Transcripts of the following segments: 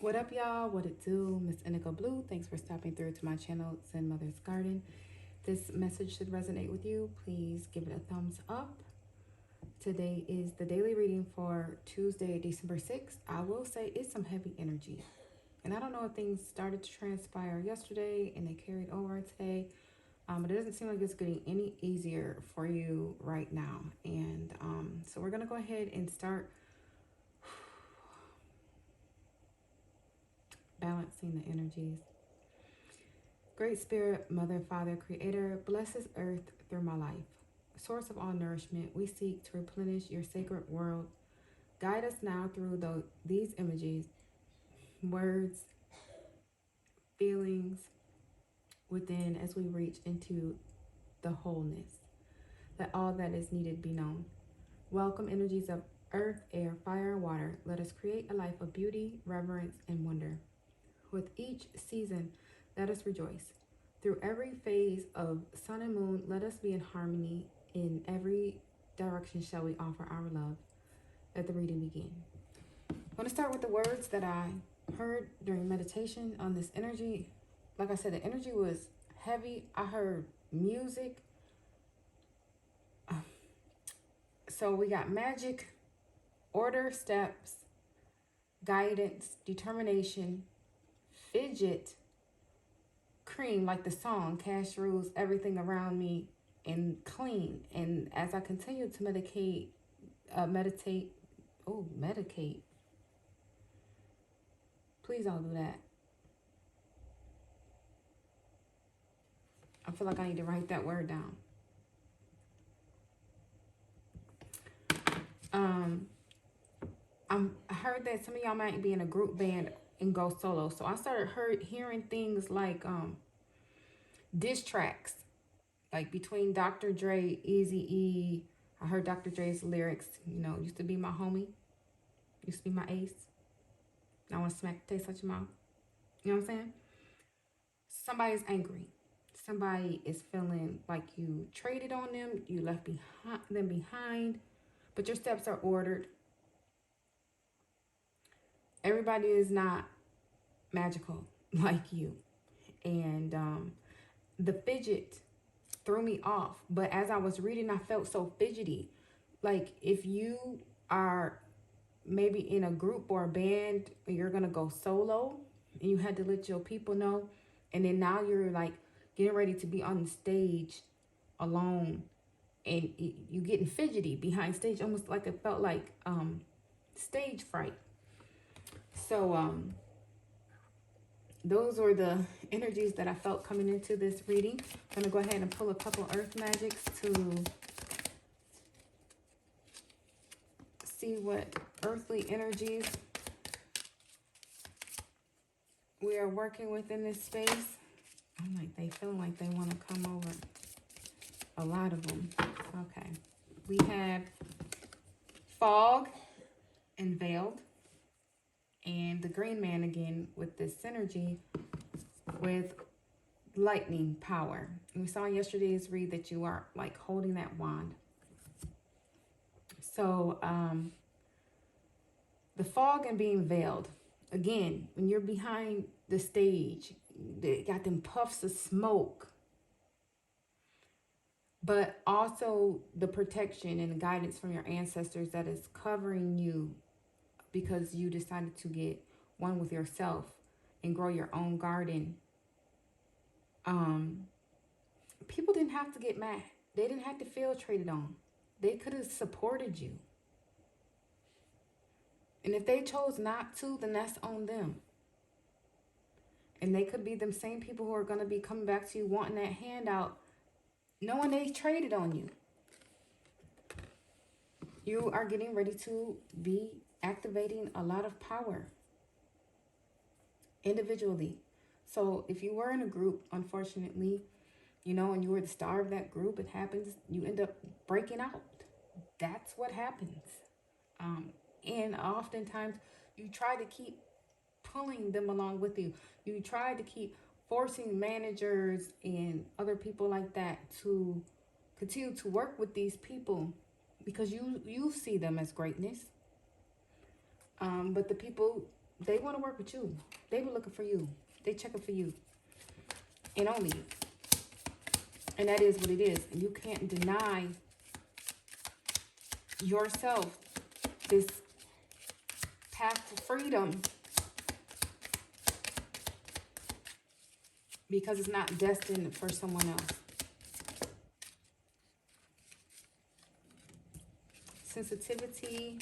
What up, y'all? What it do? Miss Indigo Blue. Thanks for stopping through to my channel, Zen Mother's Garden. This message should resonate with you. Please give it a thumbs up. Today is the daily reading for Tuesday, December 6th. I will say it's some heavy energy. And I don't know if things started to transpire yesterday and they carried over today. But it doesn't seem like it's getting any easier for you right now. And so we're going to go ahead and start balancing the energies. Great Spirit, Mother, Father, Creator, bless this earth through my life. Source of all nourishment, we seek to replenish your sacred world. Guide us now through these images, words, feelings within as we reach into the wholeness. Let all that is needed be known. Welcome energies of earth, air, fire, and water. Let us create a life of beauty, reverence, and wonder. With each season, let us rejoice. Through every phase of sun and moon, let us be in harmony. In every direction shall we offer our love. Let the reading begin. I'm going to start with the words that I heard during meditation on this energy. Like I said, the energy was heavy. I heard music. So we got magic, order, steps, guidance, determination, fidget, cream, like the song, cash rules everything around me, and clean. And as I continue to medicate, please don't do that. I feel like I need to write that word down. I heard that some of y'all might be in a group band and go solo. So I started hearing things like diss tracks, like between Dr. Dre, Eazy-E. I heard Dr. Dre's lyrics, used to be my homie, used to be my ace. I want to smack the taste out your mouth. You know what I'm saying? Somebody's angry. Somebody is feeling like you traded on them, you left them behind, but your steps are ordered. Everybody is not magical like you. And the fidget threw me off. But as I was reading, I felt so fidgety. Like if you are maybe in a group or a band, and you're going to go solo, and you had to let your people know. And then now you're like getting ready to be on the stage alone. And you getting fidgety behind stage, almost like it felt like stage fright. So those were the energies that I felt coming into this reading. I'm going to go ahead and pull a couple earth magics to see what earthly energies we are working with in this space. I'm like, they feel like they want to come over. A lot of them. Okay. We have fog and veiled. And the green man again with this synergy with lightning power. And we saw in yesterday's read that you are like holding that wand. So the fog and being veiled. Again, when you're behind the stage, they got them puffs of smoke. But also the protection and the guidance from your ancestors that is covering you because you decided to get one with yourself and grow your own garden. People didn't have to get mad. They didn't have to feel traded on. They could have supported you. And if they chose not to, then that's on them. And they could be them same people who are going to be coming back to you wanting that handout, knowing they traded on you. You are getting ready to be activating a lot of power individually. So if you were in a group, unfortunately, and you were the star of that group, it happens, you end up breaking out. That's what happens. And oftentimes you try to keep pulling them along with you. You try to keep forcing managers and other people like that to continue to work with these people because you see them as greatness. But the people They want to work with you. They were looking for you. They checking for you. And only you. And that is what it is. And you can't deny yourself this path to freedom because it's not destined for someone else. Sensitivity.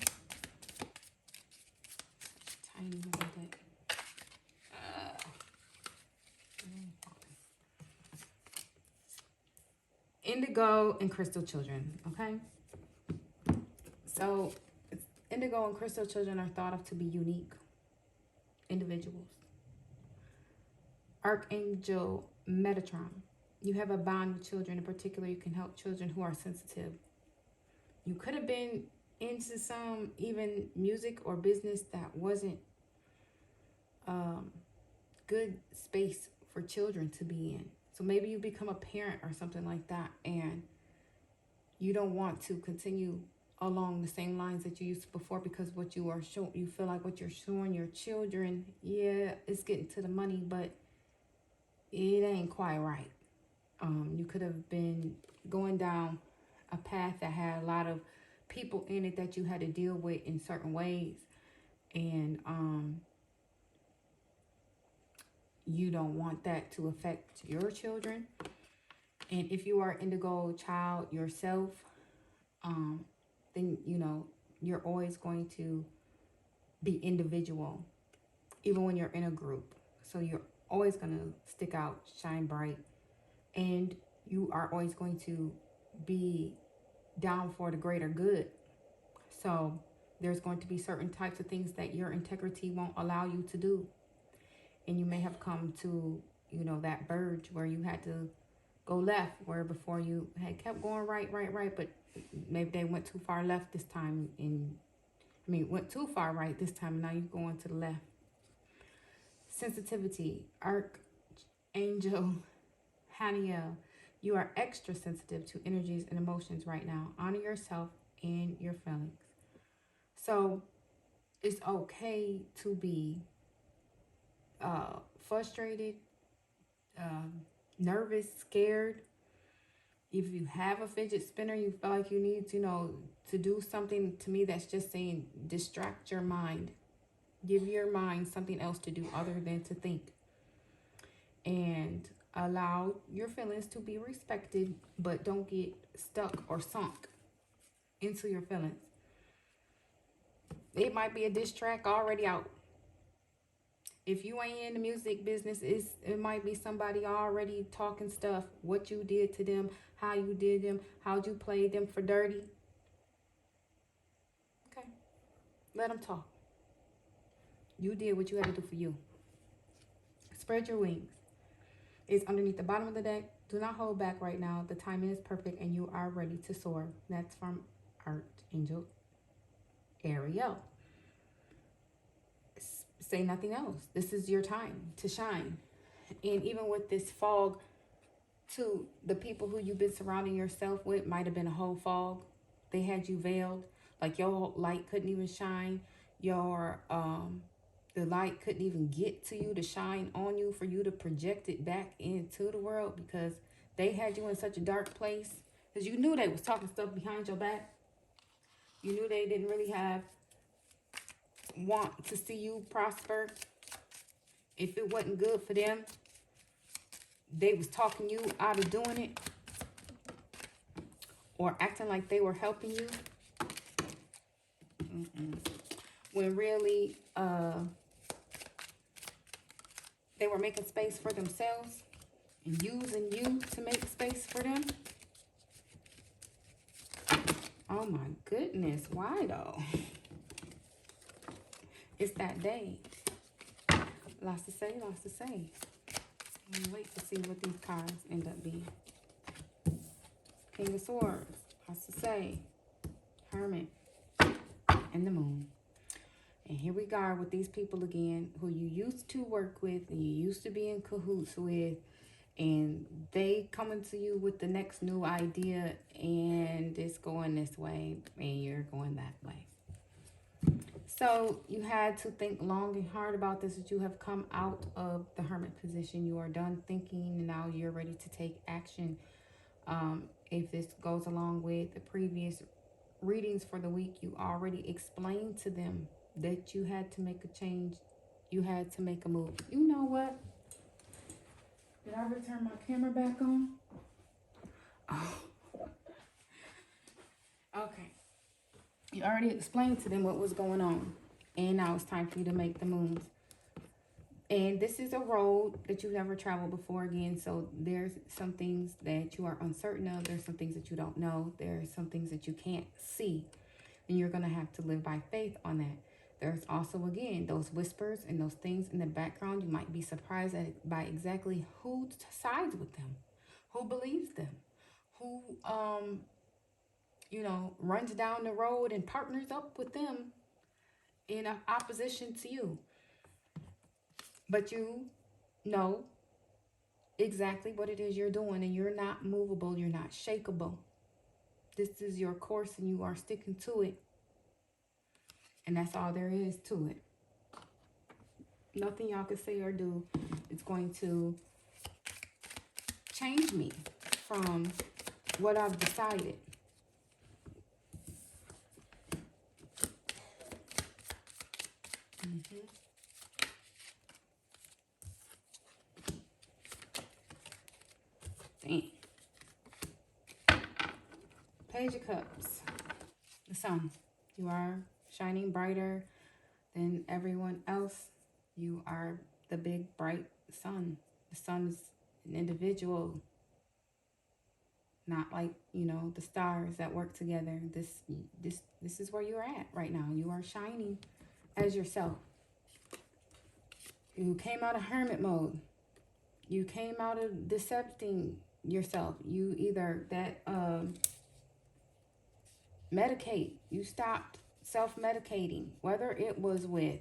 Tiny little bit. Indigo and crystal children, okay? So, indigo and crystal children are thought of to be unique individuals. Archangel Metatron. You have a bond with children. In particular, you can help children who are sensitive. You could have been into some even music or business that wasn't good space for children to be in. So maybe you become a parent or something like that, and you don't want to continue along the same lines that you used to before, because what you are showing, you feel like what you're showing your children, yeah, it's getting to the money, but it ain't quite right. You could have been going down a path that had a lot of people in it that you had to deal with in certain ways, and you don't want that to affect your children. And if you are indigo child yourself, then you know you're always going to be individual, even when you're in a group. So you're always going to stick out, shine bright, and you are always going to be down for the greater good. So there's going to be certain types of things that your integrity won't allow you to do. And you may have come to, you know, that verge where you had to go left, where before you had kept going right, but maybe they went too far left this time, and went too far right this time, and now you're going to the left. Sensitivity, Archangel Haniel. You are extra sensitive to energies and emotions right now. Honor yourself and your feelings. So it's okay to be frustrated, nervous, scared. If you have a fidget spinner, you feel like you need, you know, to do something, to me that's just saying distract your mind. Give your mind something else to do other than to think. And allow your feelings to be respected, but don't get stuck or sunk into your feelings. It might be a diss track already out. If you ain't in the music business, it might be somebody already talking stuff, what you did to them, how you did them, how'd you play them for dirty. Okay, let them talk. You did what you had to do for you. Spread your wings. It's underneath the bottom of the deck. Do not hold back right now. The timing is perfect and you are ready to soar. That's from Archangel Ariel. Say nothing else. This is your time to shine. And even with this fog, to the people who you've been surrounding yourself with, might have been a whole fog. They had you veiled. Like your light couldn't even shine. The light couldn't even get to you to shine on you for you to project it back into the world, because they had you in such a dark place. Because you knew they was talking stuff behind your back. You knew they didn't really want to see you prosper. If it wasn't good for them, they was talking you out of doing it, or acting like they were helping you, when really they were making space for themselves and using you to make space for them. Oh my goodness, why though? It's that day. Lots to say, lots to say. I'm wait to see what these cards end up being. King of Swords, lots to say. Hermit, and the Moon. And here we are with these people again, who you used to work with and you used to be in cahoots with, and they coming to you with the next new idea, and it's going this way and you're going that way. So you had to think long and hard about this, that you have come out of the hermit position. You are done thinking and now you're ready to take action. If this goes along with the previous readings for the week, you already explained to them that you had to make a change. You had to make a move. You know what? Did I return my camera back on? Oh, okay. You already explained to them what was going on. And now it's time for you to make the moves. And this is a road that you've never traveled before again. So there's some things that you are uncertain of. There's some things that you don't know. There's some things that you can't see. And you're going to have to live by faith on that. There's also, again, those whispers and those things in the background. You might be surprised by exactly who sides with them, who believes them, who, runs down the road and partners up with them in opposition to you. But you know exactly what it is you're doing, and you're not movable. You're not shakable. This is your course, and you are sticking to it. And that's all there is to it. Nothing y'all can say or do is going to change me from what I've decided. Dang. Page of Cups. The sun. You are shining brighter than everyone else. You are the big bright sun. The sun is an individual, not like, the stars that work together. This is where you're at right now. You are shining as yourself. You came out of hermit mode. You came out of decepting yourself. You either medicate. You stopped self-medicating, whether it was with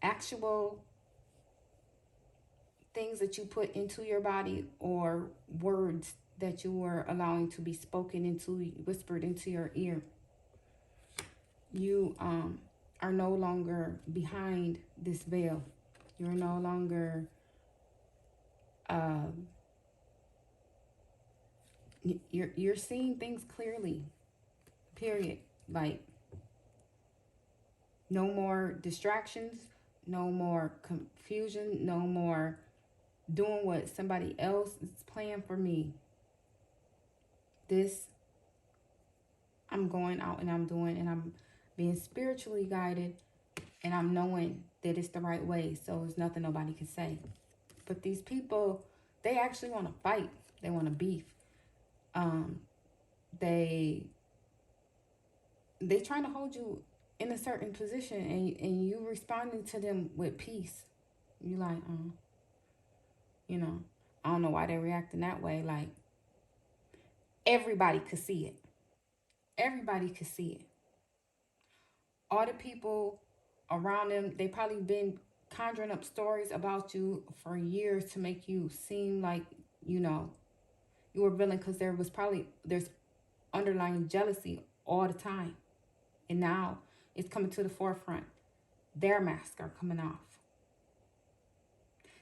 actual things that you put into your body or words that you were allowing to be spoken into, whispered into your ear. You are no longer behind this veil. You're no longer you're seeing things clearly, period. Like, no more distractions, no more confusion, no more doing what somebody else is playing for me. This, I'm going out and I'm doing, and I'm being spiritually guided, and I'm knowing that it's the right way. So there's nothing nobody can say. But these people, they actually want to fight. They want to beef. They trying to hold you in a certain position, and you responding to them with peace. You like, I don't know why they're reacting that way. Like, everybody could see it. Everybody could see it. All the people around them, they probably been conjuring up stories about you for years to make you seem like, you were villain, because there's underlying jealousy all the time. And now it's coming to the forefront. Their masks are coming off.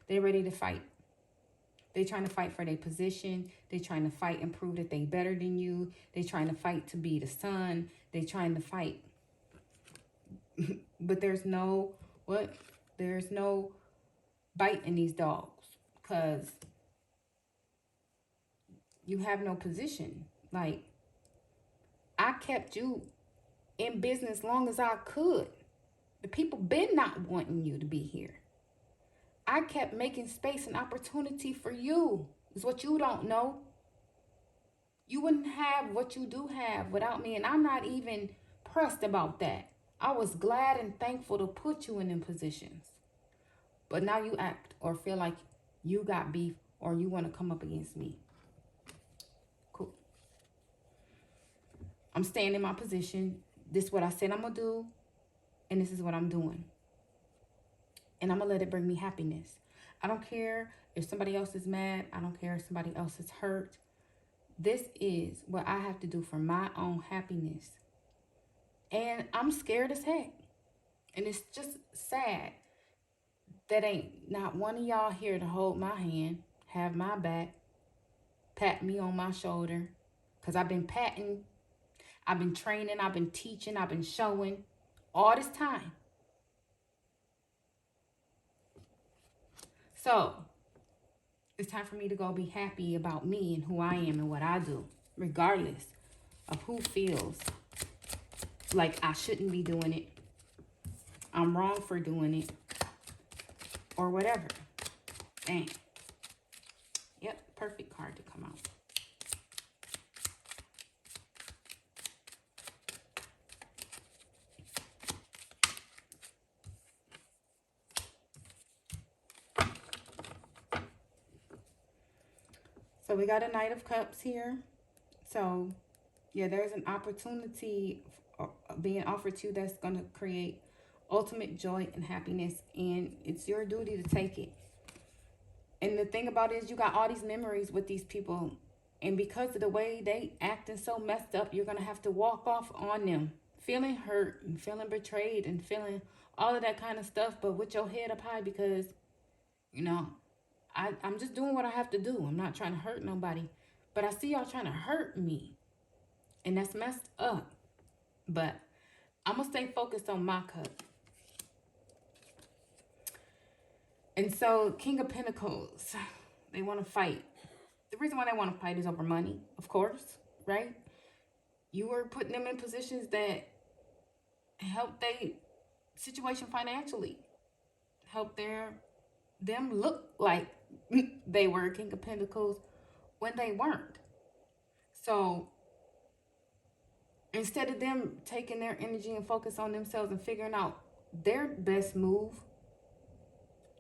They're ready to fight. They're trying to fight for their position. They're trying to fight and prove that they're better than you. They're trying to fight to be the sun. They're trying to fight. But there's no bite in these dogs, because you have no position. Like, I kept you in business long as I could. The people been not wanting you to be here. I kept making space and opportunity for you. Is what you don't know. You wouldn't have what you do have without me, and I'm not even pressed about that. I was glad and thankful to put you in them positions. But now you act or feel like you got beef or you want to come up against me. Cool. I'm staying in my position. This is what I said I'm going to do, and this is what I'm doing. And I'm going to let it bring me happiness. I don't care if somebody else is mad. I don't care if somebody else is hurt. This is what I have to do for my own happiness. And I'm scared as heck. And it's just sad that ain't not one of y'all here to hold my hand, have my back, pat me on my shoulder. Because I've been patting, I've been training, I've been teaching, I've been showing all this time. So it's time for me to go be happy about me and who I am and what I do, regardless of who feels like I shouldn't be doing it, I'm wrong for doing it, or whatever. Dang. Yep, perfect card to come out. So we got a Knight of Cups here. So, yeah, there's an opportunity being offered to you that's going to create ultimate joy and happiness. And it's your duty to take it. And the thing about it is you got all these memories with these people. And because of the way they acting so messed up, you're going to have to walk off on them. Feeling hurt and feeling betrayed and feeling all of that kind of stuff. But with your head up high because, you know, I'm just doing what I have to do. I'm not trying to hurt nobody. But I see y'all trying to hurt me. And that's messed up. But I'm going to stay focused on my cup. And so, King of Pentacles, they want to fight. The reason why they want to fight is over money, of course, right? You were putting them in positions that help their situation financially. Help them look like they were King of Pentacles when they weren't. So instead of them taking their energy and focus on themselves and figuring out their best move,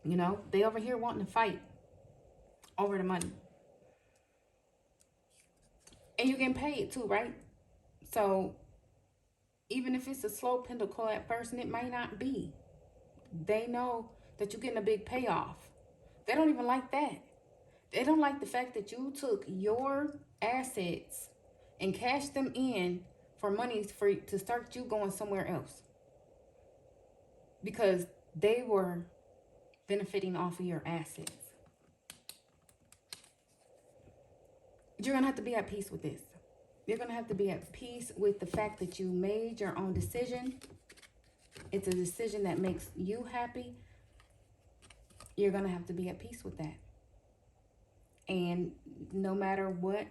you know, they over here wanting to fight over the money. And you're getting paid too, right? So even if it's a slow pentacle at first, and it may not be, they know that you're getting a big payoff. They don't even like that. They don't like the fact that you took your assets and cashed them in for money to start you going somewhere else. Because they were benefiting off of your assets. You're going to have to be at peace with this. You're going to have to be at peace with the fact that you made your own decision. It's a decision that makes you happy. You're going to have to be at peace with that. And no matter what,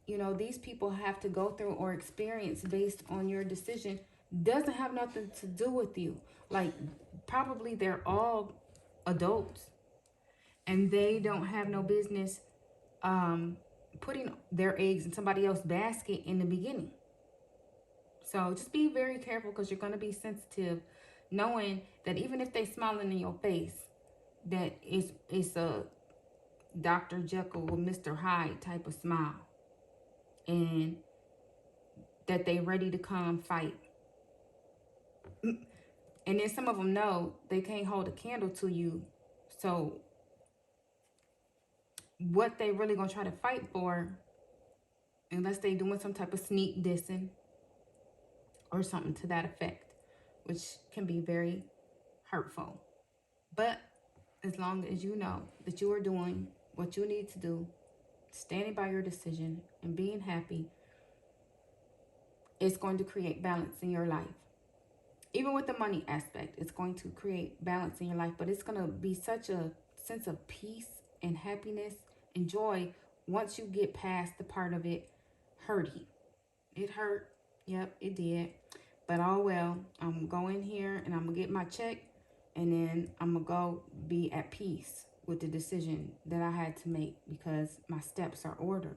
you know, these people have to go through or experience based on your decision doesn't have nothing to do with you. Like, probably they're all adults and they don't have no business putting their eggs in somebody else's basket in the beginning. So just be very careful, because you're going to be sensitive, knowing that even if they smiling in your face, that it's a Dr. Jekyll or Mr. Hyde type of smile, and that they ready to come fight. And then some of them know they can't hold a candle to you. So what they really gonna try to fight for, unless they doing some type of sneak dissing or something to that effect, which can be very hurtful. But as long as you know that you are doing what you need to do, standing by your decision and being happy, it's going to create balance in your life. Even with the money aspect, it's going to create balance in your life, but it's going to be such a sense of peace and happiness and joy once you get past the part of it hurting. It hurt. Yep, it did. But oh well, I'm going to go in here and I'm going to get my check, and then I'm going to go be at peace with the decision that I had to make, because my steps are ordered.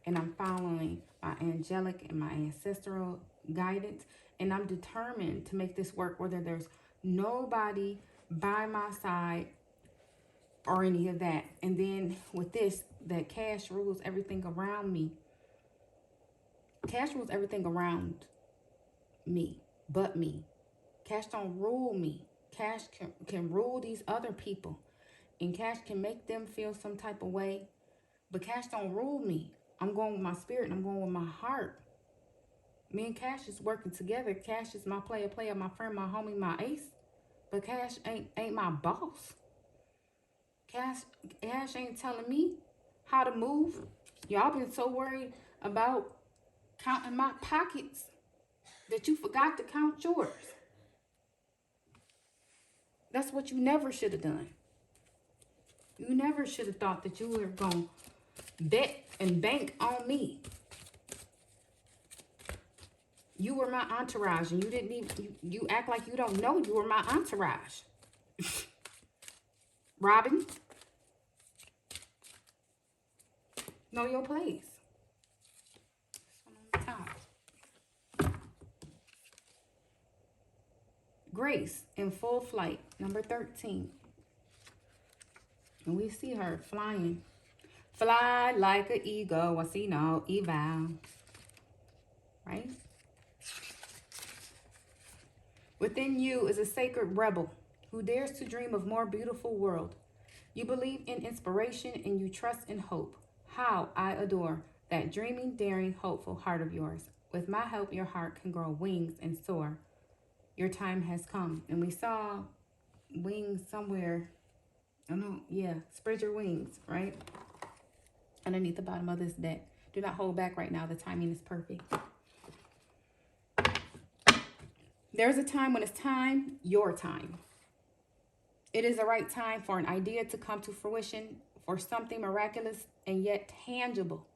And I'm following my angelic and my ancestral guidance. And I'm determined to make this work, whether there's nobody by my side or any of that. And then with this, that cash rules everything around me. Cash rules everything around me, but me. Cash don't rule me. Cash can rule these other people. And cash can make them feel some type of way. But cash don't rule me. I'm going with my spirit and I'm going with my heart. Me and Cash is working together. Cash is my player, my friend, my homie, my ace. But Cash ain't my boss. Cash ain't telling me how to move. Y'all been so worried about counting my pockets that you forgot to count yours. That's what you never should have done. You never should have thought that you were going to bet and bank on me. You were my entourage, and you didn't even, you act like you don't know you were my entourage. Robin, know your place. On the top. Grace in full flight, number 13. And we see her flying. Fly like an eagle. I see no eval. Right? Within you is a sacred rebel who dares to dream of more beautiful world. You believe in inspiration and you trust in hope. How I adore that dreaming, daring, hopeful heart of yours. With my help, your heart can grow wings and soar. Your time has come. And we saw wings somewhere. I don't know. Yeah, spread your wings, right? Underneath the bottom of this deck. Do not hold back right now. The timing is perfect. There's a time when it's time, your time. It is the right time for an idea to come to fruition, for something miraculous and yet tangible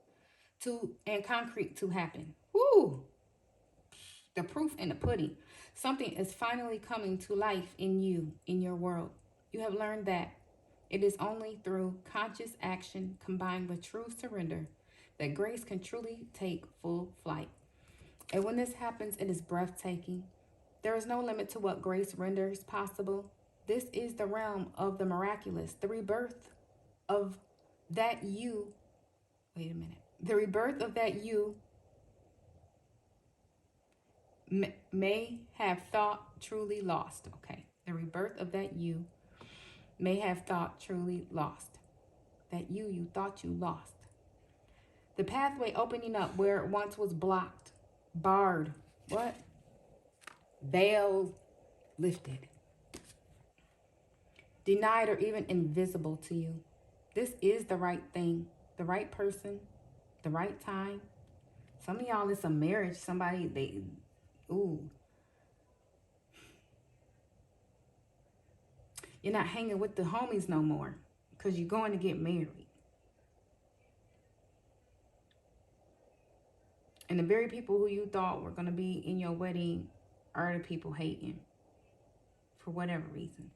and concrete to happen. Woo! The proof in the pudding. Something is finally coming to life in you, in your world. You have learned that it is only through conscious action combined with true surrender that grace can truly take full flight. And when this happens, it is breathtaking. There is no limit to what grace renders possible. This is the realm of the miraculous, the rebirth of that you. Wait a minute. The rebirth of that you may have thought truly lost. Okay. The rebirth of that you may have thought truly lost. That you thought you lost. The pathway opening up where it once was blocked, barred. What? Veil lifted. Denied or even invisible to you. This is the right thing, the right person, the right time. Some of y'all, it's a marriage. Somebody, You're not hanging with the homies no more because you're going to get married. And the very people who you thought were going to be in your wedding are the people hating for whatever reason.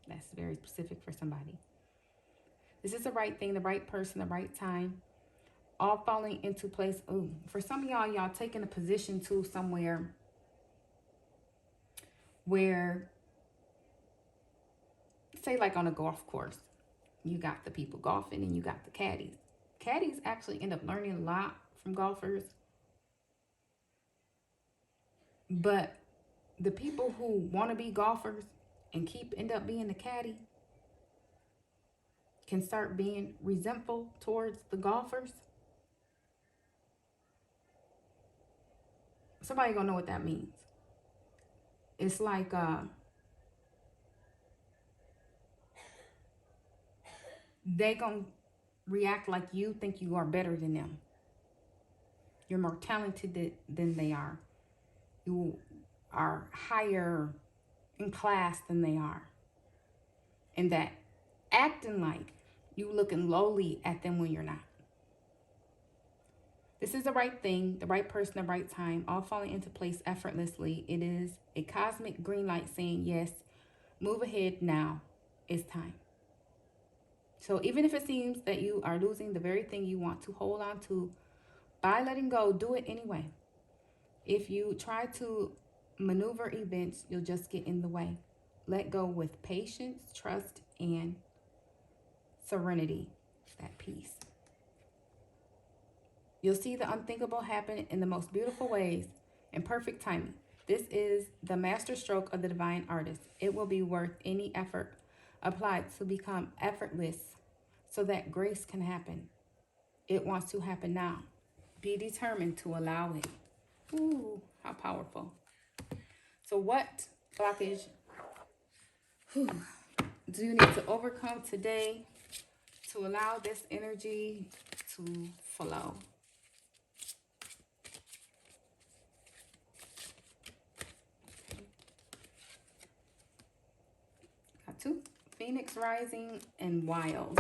That's very specific for somebody. This is the right thing, the right person, the right time. All falling into place. Ooh, for some of y'all taking a position to somewhere where, say like on a golf course, you got the people golfing and you got the caddies. Caddies actually end up learning a lot from golfers. But the people who want to be golfers and end up being the caddy can start being resentful towards the golfers. Somebody gonna know what that means. It's like they gonna react like you think you are better than them. You're more talented than they are. You are higher in class than they are. And that acting like you looking lowly at them when you're not. This is the right thing, the right person, the right time, all falling into place effortlessly. It is a cosmic green light saying, yes, move ahead now. It's time. So even if it seems that you are losing the very thing you want to hold on to, by letting go, do it anyway. If you try to maneuver events, you'll just get in the way. Let go with patience, trust, and serenity, that peace. You'll see the unthinkable happen in the most beautiful ways in perfect timing. This is the master stroke of the divine artist. It will be worth any effort applied to become effortless so that grace can happen. It wants to happen now. Be determined to allow it. Ooh, how powerful. So what blockage do you need to overcome today to allow this energy to flow? Got two. Phoenix rising and wild.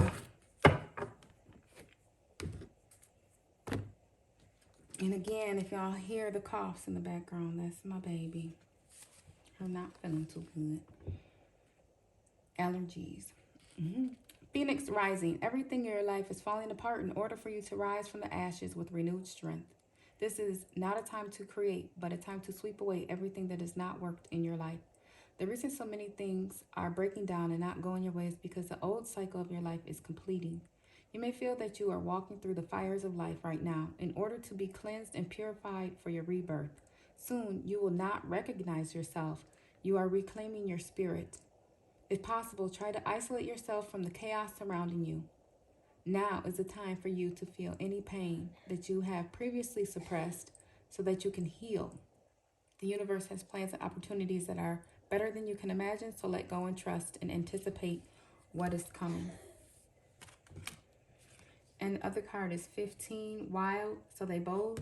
And again, if y'all hear the coughs in the background, that's my baby. Her not feeling too good. Allergies. Phoenix rising. Everything in your life is falling apart in order for you to rise from the ashes with renewed strength. This is not a time to create, but a time to sweep away everything that has not worked in your life. The reason so many things are breaking down and not going your way is because the old cycle of your life is completing. You may feel that you are walking through the fires of life right now in order to be cleansed and purified for your rebirth. Soon, you will not recognize yourself. You are reclaiming your spirit. If possible, try to isolate yourself from the chaos surrounding you. Now is the time for you to feel any pain that you have previously suppressed so that you can heal. The universe has plans and opportunities that are better than you can imagine, so let go and trust and anticipate what is coming. And the other card is 15, wild. So they both,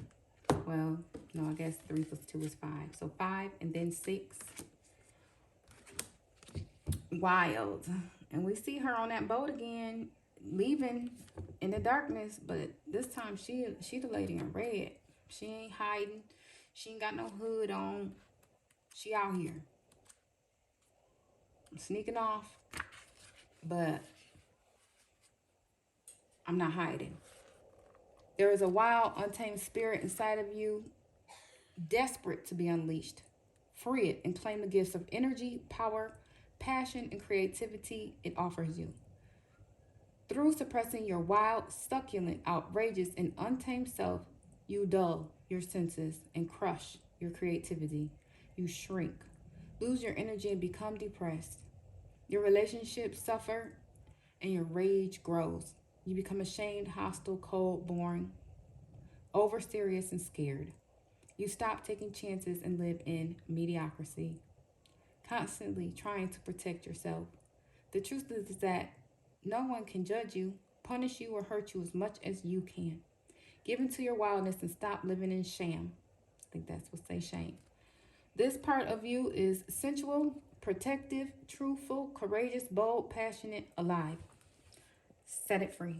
well, no, I guess 3 plus 2 is 5. So 5 and then 6. Wild. And we see her on that boat again, leaving in the darkness. But this time she the lady in red. She ain't hiding. She ain't got no hood on. She out here. I'm sneaking off. But I'm not hiding. There is a wild, untamed spirit inside of you, desperate to be unleashed. Free it and claim the gifts of energy, power, passion, and creativity it offers you. Through suppressing your wild, succulent, outrageous, and untamed self, you dull your senses and crush your creativity. You shrink, lose your energy, and become depressed. Your relationships suffer, and your rage grows. You become ashamed, hostile, cold, boring, over serious, and scared. You stop taking chances and live in mediocrity, constantly trying to protect yourself. The truth is that no one can judge you, punish you, or hurt you as much as you can. Give into your wildness and stop living in sham. I think that's what say shame. This part of you is sensual, protective, truthful, courageous, bold, passionate, alive. Set it free.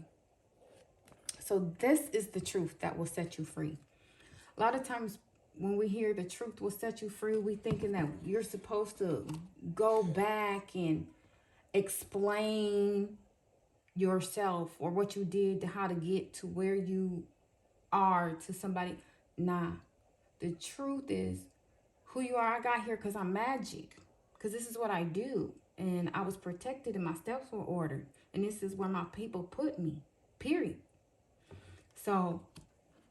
So this is the truth that will set you free. A lot of times when we hear the truth will set you free, we thinking that you're supposed to go back and explain yourself or what you did, to how to get to where you are to somebody. Nah, the truth is who you are. I got here because I'm magic, because this is what I do, and I was protected and my steps were ordered, and this is where my people put me, period. So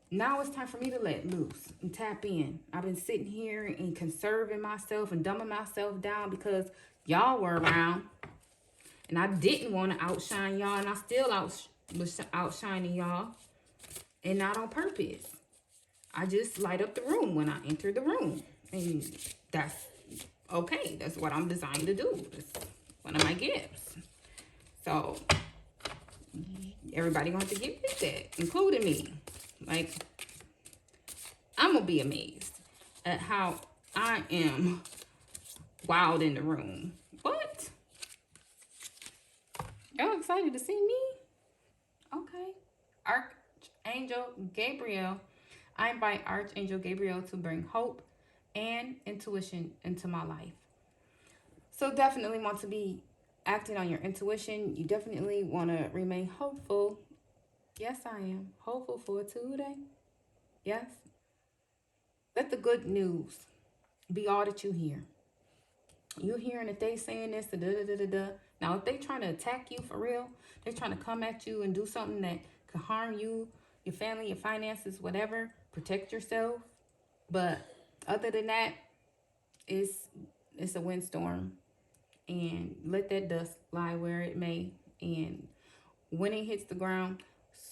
now it's time for me to let loose and tap in. I've been sitting here and conserving myself and dumbing myself down because y'all were around, and I didn't want to outshine y'all, and I still was outshining y'all, and not on purpose. I just light up the room when I enter the room, and that's okay. That's what I'm designed to do. That's one of my gifts. So everybody going to get with that, including me. Like, I'm gonna be amazed at how I am wild in the room. What? Y'all excited to see me? Okay. Archangel Gabriel. I invite Archangel Gabriel to bring hope and intuition into my life. So definitely want to be acting on your intuition. You definitely want to remain hopeful. Yes, I am hopeful for today. Yes. Let the good news be all that you hear. You hearing that they saying this, da da da da da. Now, if they trying to attack you for real, they're trying to come at you and do something that could harm you, your family, your finances, whatever. Protect yourself. But other than that, it's a windstorm, and let that dust lie where it may. And when it hits the ground,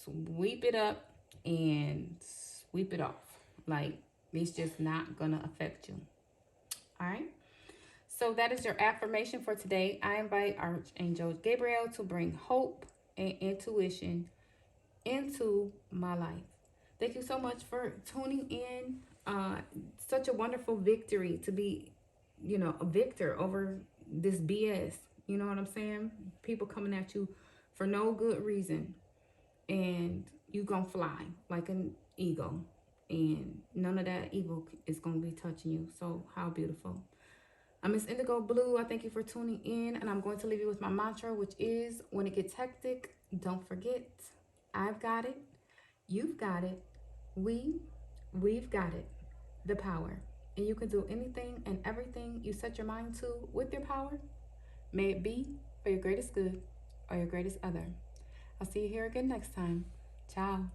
sweep it up and sweep it off. Like, It's just not gonna affect you. All right. So that is your affirmation for today. I invite Archangel Gabriel to bring hope and intuition into my life. Thank you so much for tuning in. Such a wonderful victory to be, a victor over this BS. You know what I'm saying? People coming at you for no good reason, and you gonna fly like an eagle, and none of that evil is gonna be touching you. So how beautiful. I'm Miss Indigo Blue. I thank you for tuning in, and I'm going to leave you with my mantra, which is: when it gets hectic, don't forget, I've got it, you've got it, we've got it, the power. And you can do anything and everything you set your mind to with your power. May it be for your greatest good or your greatest other. I'll see you here again next time. Ciao.